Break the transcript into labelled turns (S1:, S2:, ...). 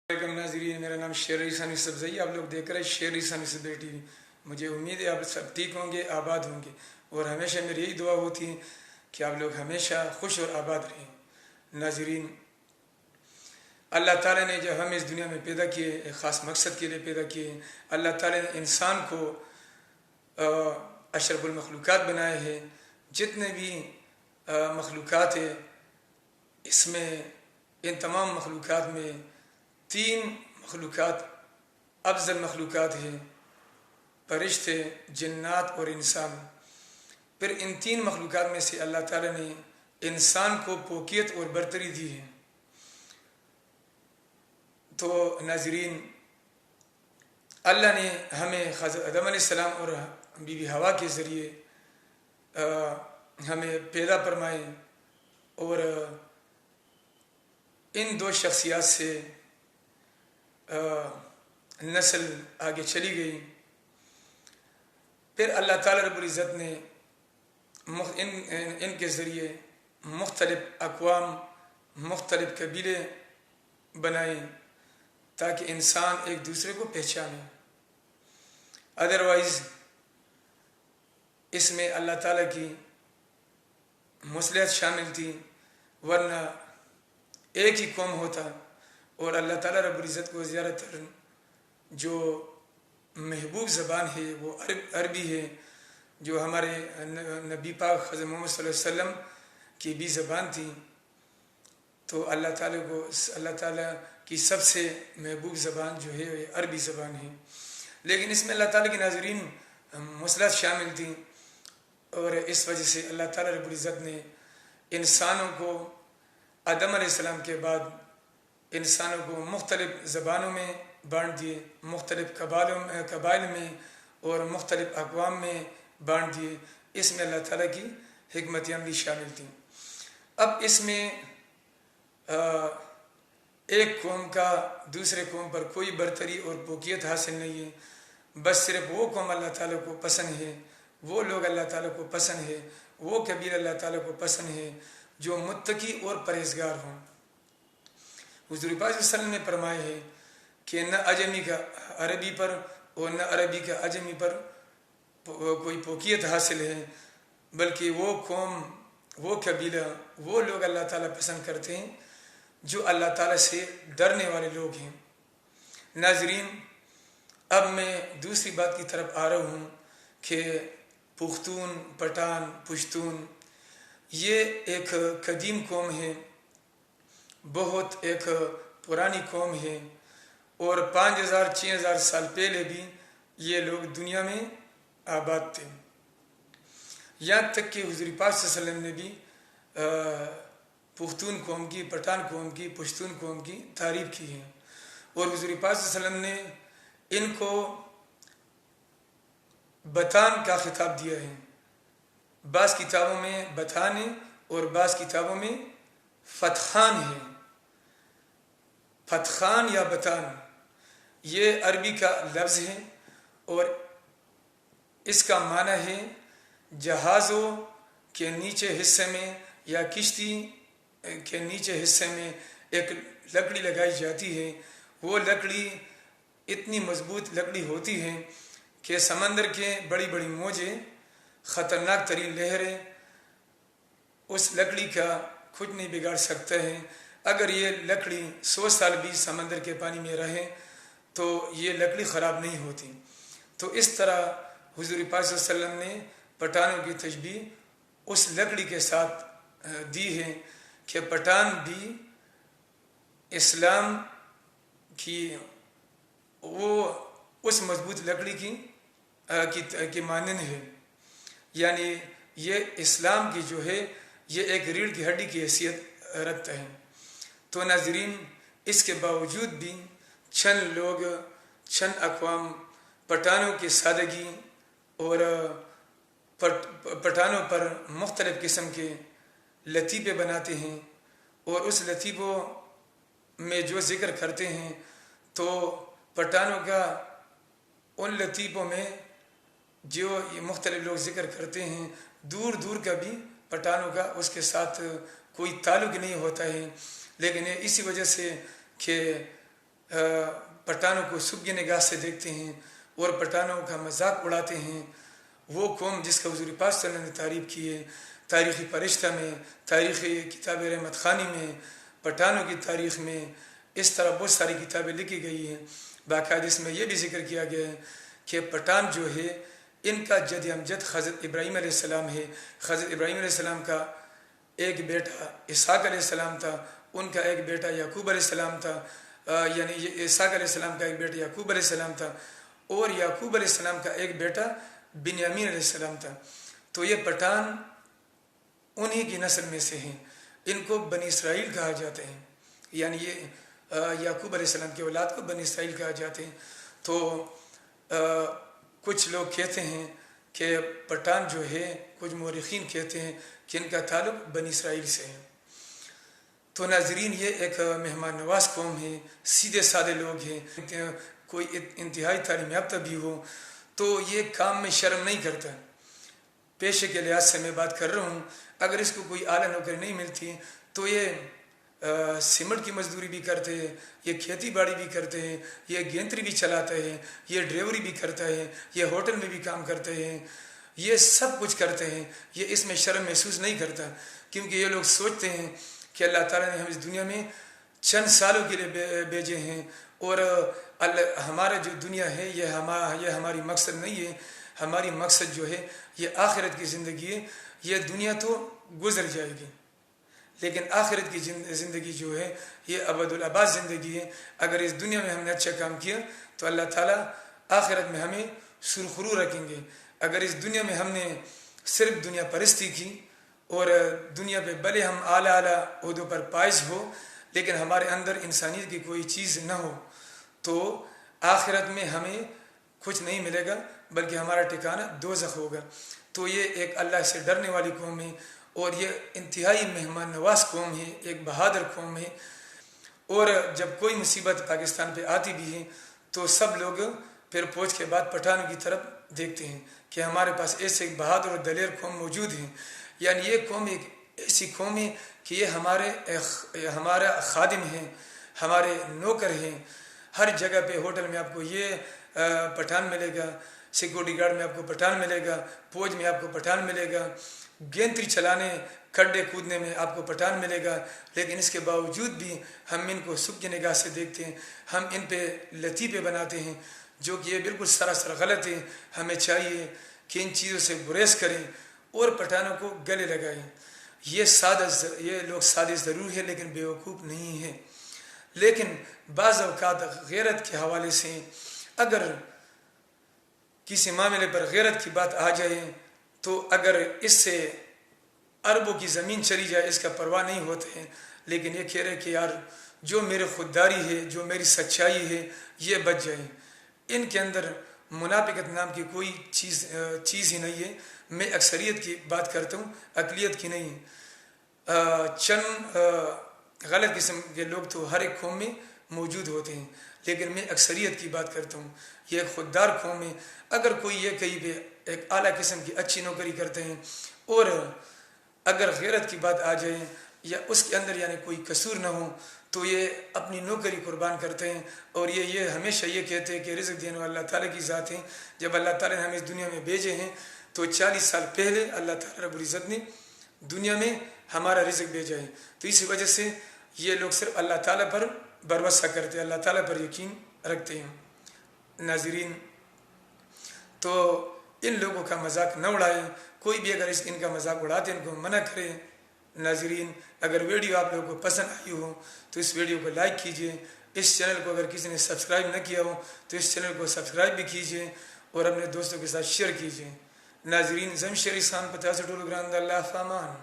S1: وعلیکم ناظرین، میرا نام شیر ثانی سبزئی، آپ لوگ دیکھ رہے ہیں شیر ثانی سبزئی ٹی وی۔ مجھے امید ہے آپ سب ٹھیک ہوں گے، آباد ہوں گے، اور ہمیشہ میری یہی دعا ہوتی ہے کہ آپ لوگ ہمیشہ خوش اور آباد رہیں۔ ناظرین، اللہ تعالیٰ نے جب ہمیں اس دنیا میں پیدا کیے ایک خاص مقصد کے لیے پیدا کیے۔ اللہ تعالیٰ نے انسان کو اشرف المخلوقات بنائے ہیں۔ جتنے بھی مخلوقات ہیں، اس میں ان تمام مخلوقات میں 3 مخلوقات افضل مخلوقات ہیں: فرشتے، جنات اور انسان۔ پھر ان 3 مخلوقات میں سے اللہ تعالیٰ نے انسان کو فوقیت اور برتری دی ہے۔ تو ناظرین، اللہ نے ہمیں حضرت آدم علیہ السلام اور بی بی حوا کے ذریعے ہمیں پیدا فرمائے، اور ان 2 شخصیات سے نسل آگے چلی گئی۔ پھر اللہ تعالیٰ رب العزت نے ان کے ذریعے مختلف اقوام، مختلف قبیلے بنائے تاکہ انسان ایک دوسرے کو پہچانے۔ ادروائز اس میں اللہ تعالیٰ کی مصلحت شامل تھی، ورنہ ایک ہی قوم ہوتا، اور اللہ تعالیٰ رب العزت کو زیادہ تر جو محبوب زبان ہے وہ عربی ہے، جو ہمارے نبی پاک حضرت محمد صلی اللہ علیہ وسلم کی بھی زبان تھی۔ تو اللہ تعالیٰ کی سب سے محبوب زبان جو ہے عربی زبان ہے، لیکن اس میں اللہ تعالیٰ کی ناظرین مصلحت شامل تھی، اور اس وجہ سے اللہ تعالیٰ رب العزت نے انسانوں کو آدم علیہ السلام کے بعد انسانوں کو مختلف زبانوں میں بانٹ دیے، مختلف قبائل میں اور مختلف اقوام میں بانٹ دیے۔ اس میں اللہ تعالیٰ کی حکمت عملی شامل تھی۔ اب اس میں ایک قوم کا دوسرے قوم پر کوئی برتری اور فوقیت حاصل نہیں ہے، بس صرف وہ قوم اللہ تعالیٰ کو پسند ہے، وہ لوگ اللہ تعالیٰ کو پسند ہے، وہ قبیلہ اللہ تعالیٰ کو پسند ہے جو متقی اور پرہیزگار ہوں۔ حضور پاک صلی اللہ علیہ وسلم نے فرمایا ہے کہ نہ عجمی کا عربی پر اور نہ عربی کا عجمی پر کوئی فوقیت حاصل ہے، بلکہ وہ قوم، وہ قبیلہ، وہ لوگ اللہ تعالیٰ پسند کرتے ہیں جو اللہ تعالیٰ سے ڈرنے والے لوگ ہیں۔ ناظرین، اب میں دوسری بات کی طرف آ رہا ہوں کہ پختون، پٹھان، پشتون یہ ایک قدیم قوم ہے، بہت ایک پرانی قوم ہے، اور 5000-6000 سال پہلے بھی یہ لوگ دنیا میں آباد تھے۔ یہاں تک کہ حضور پاک صلی اللہ علیہ وسلم نے بھی پختون قوم کی، پٹھان قوم کی، پشتون قوم کی تعریف کی ہے، اور حضور پاک صلی اللہ علیہ وسلم نے ان کو بتان کا خطاب دیا ہے۔ بعض کتابوں میں بتان ہے اور بعض کتابوں میں فتخان ہے۔ فتخان یا بتان یہ عربی کا لفظ ہے، اور اس کا معنی ہے جہازوں کے نیچے حصے میں یا کشتی کے نیچے حصے میں ایک لکڑی لگائی جاتی ہے۔ وہ لکڑی اتنی مضبوط لکڑی ہوتی ہے کہ سمندر کے بڑی بڑی موجیں، خطرناک ترین لہریں اس لکڑی کا کچھ نہیں بگاڑ سکتے ہیں۔ اگر یہ لکڑی 100 سال بھی سمندر کے پانی میں رہے تو یہ لکڑی خراب نہیں ہوتی۔ تو اس طرح حضور پاک صلی اللہ علیہ وسلم نے پٹھانوں کی تشبیہ اس لکڑی کے ساتھ دی ہے کہ پٹھان بھی اسلام کی وہ اس مضبوط لکڑی کی مانند ہے، یعنی یہ اسلام کی جو ہے یہ ایک ریڑھ کی ہڈی کی حیثیت رکھتا ہے۔ تو ناظرین، اس کے باوجود بھی چند لوگ، چند اقوام پٹھانوں کی سادگی اور پٹھانوں پر مختلف قسم کے لطیفے بناتے ہیں، اور اس لطیفوں میں جو ذکر کرتے ہیں تو پٹھانوں کا ان لطیفوں میں جو یہ مختلف لوگ ذکر کرتے ہیں دور دور کا بھی پٹھانوں کا اس کے ساتھ کوئی تعلق نہیں ہوتا ہے، لیکن اسی وجہ سے کہ پٹھانوں کو سب نگاہ سے دیکھتے ہیں اور پٹھانوں کا مذاق اڑاتے ہیں، وہ قوم جس کا حضور پاک صلی اللہ علیہ وسلم نے تعریف کی ہے تاریخی فرشتہ میں، تاریخی کتاب رحمت خانی میں، پٹھانوں کی تاریخ میں، اس طرح بہت ساری کتابیں لکھی گئی ہیں۔ باقاعدہ اس میں یہ بھی ذکر کیا گیا ہے کہ پٹھان جو ہے ان کا جد امجد حضرت ابراہیم علیہ السلام ہے۔ حضرت ابراہیم علیہ السلام کا ایک بیٹا اسحاق علیہ السلام تھا، ان کا ایک بیٹا یعقوب علیہ السلام تھا، یعنی اسحاق علیہ السلام کا ایک بیٹا یعقوب علیہ السلام تھا، اور یعقوب علیہ السلام کا ایک بیٹا بنیامین علیہ السلام تھا۔ تو یہ پٹھان انہی کی نسل میں سے ہیں، ان کو بنی اسرائیل کہا جاتے ہیں، یعنی یہ یعقوب علیہ السلام کی اولاد کو بنی اسرائیل کہا جاتے ہیں۔ تو کچھ لوگ کہتے ہیں کہ پٹھان جو ہے، کچھ مورخین کہتے ہیں کہ ان کا تعلق بنی اسرائیل سے ہے۔ تو ناظرین، یہ ایک مہمان نواز قوم ہے، سیدھے سادے لوگ ہیں، کوئی انتہائی تعلیم یافتہ بھی ہو تو یہ کام میں شرم نہیں کرتا۔ پیشے کے لحاظ سے میں بات کر رہا ہوں، اگر اس کو کوئی اعلیٰ نوکری نہیں ملتی تو یہ سیمنٹ کی مزدوری بھی کرتے ہیں، یہ کھیتی باڑی بھی کرتے ہیں، یہ گینتری بھی چلاتا ہے، یہ ڈرائیوری بھی کرتا ہے، یہ ہوٹل میں بھی کام کرتے ہیں، یہ سب کچھ کرتے ہیں، یہ اس میں شرم محسوس نہیں کرتا، کیونکہ یہ لوگ سوچتے ہیں کہ اللہ تعالیٰ نے ہم اس دنیا میں چند سالوں کے لیے بھیجے ہیں، اور ہمارا جو دنیا ہے یہ ہماری مقصد نہیں ہے، ہماری مقصد جو ہے یہ آخرت کی زندگی ہے۔ یہ دنیا تو گزر جائے گی، لیکن آخرت کی زندگی جو ہے یہ ابدالآباد زندگی ہے۔ اگر اس دنیا میں ہم نے اچھا کام کیا تو اللہ تعالیٰ آخرت میں ہمیں سرخرو رکھیں گے۔ اگر اس دنیا میں ہم نے صرف دنیا پرستی کی اور دنیا پہ بھلے ہم اعلیٰ عہدوں پر فائز ہو لیکن ہمارے اندر انسانیت کی کوئی چیز نہ ہو تو آخرت میں ہمیں کچھ نہیں ملے گا، بلکہ ہمارا ٹھکانہ دوزخ ہوگا۔ تو یہ ایک اللہ سے ڈرنے والی قوم ہے، اور یہ انتہائی مہمان نواز قوم ہے، ایک بہادر قوم ہے۔ اور جب کوئی مصیبت پاکستان پہ آتی بھی ہے تو سب لوگ پھر پوچھ کے بعد پٹھانوں کی طرف دیکھتے ہیں کہ ہمارے پاس ایسے ایک بہادر اور دلیر قوم موجود ہیں۔ یعنی یہ قوم ایک ایسی قوم ہے کہ یہ ہمارا خادم ہے، ہمارے نوکر ہیں۔ ہر جگہ پہ ہوٹل میں آپ کو یہ پٹھان ملے گا، سیکورٹی گارڈ میں آپ کو پٹھان ملے گا، فوج میں آپ کو پٹھان ملے گا، گینتری چلانے کھڈے کودنے میں آپ کو پٹھان ملے گا۔ لیکن اس کے باوجود بھی ہم ان کو سب کی نگاہ سے دیکھتے ہیں، ہم ان پہ لطیفے بناتے ہیں، جو کہ یہ بالکل سراسر غلط ہے۔ ہمیں چاہیے کہ ان چیزوں سے گریز کریں اور پٹھانوں کو گلے لگائیں۔ یہ لوگ سادے ضرور ہے لیکن بیوقوف نہیں ہے۔ لیکن بعض اوقات غیرت کے حوالے سے اگر کسی معاملے پر غیرت کی بات آ جائے تو اگر اس سے اربوں کی زمین چلی جائے اس کا پرواہ نہیں ہوتے ہیں، لیکن یہ کہہ رہے کہ یار جو میرے خودداری ہے، جو میری سچائی ہے، یہ بچ جائے۔ ان کے اندر منافقت نام کی کوئی چیز ہی نہیں ہے۔ میں اکثریت کی بات کرتا ہوں، اقلیت کی نہیں۔ چند غلط قسم کے لوگ تو ہر ایک قوم میں موجود ہوتے ہیں، لیکن میں اکثریت کی بات کرتا ہوں۔ یہ ایک خوددار قوم ہے۔ اگر کوئی یہ کہیں پہ ایک اعلیٰ قسم کی اچھی نوکری کرتے ہیں اور اگر غیرت کی بات آ جائے یا اس کے اندر یعنی کوئی قصور نہ ہو تو یہ اپنی نوکری قربان کرتے ہیں، اور یہ ہمیشہ یہ کہتے ہیں کہ رزق دینے والا اللہ تعالیٰ کی ذات ہے۔ جب اللہ تعالیٰ نے ہمیں اس دنیا میں بھیجے ہیں تو 40 سال پہلے اللہ تعالیٰ رب العزت نے دنیا میں ہمارا رزق بھیجا ہے۔ تو اسی وجہ سے یہ لوگ صرف اللہ تعالیٰ پر بھروسہ کرتے ہیں، اللہ تعالیٰ پر یقین رکھتے ہیں۔ ناظرین، تو ان لوگوں کا مذاق نہ اڑائیں۔ کوئی بھی اگر ان کا مذاق اڑاتے ہیں ان کو منع کریں۔ ناظرین، اگر ویڈیو آپ لوگوں کو پسند آئی ہو تو اس ویڈیو کو لائک کیجئے۔ اس چینل کو اگر کسی نے سبسکرائب نہ کیا ہو تو اس چینل کو سبسکرائب بھی کیجئے اور اپنے دوستوں کے ساتھ شیئر کیجئے۔ ناظرین، زمشیر اسان 50 ٹول گراند اللہ فامان۔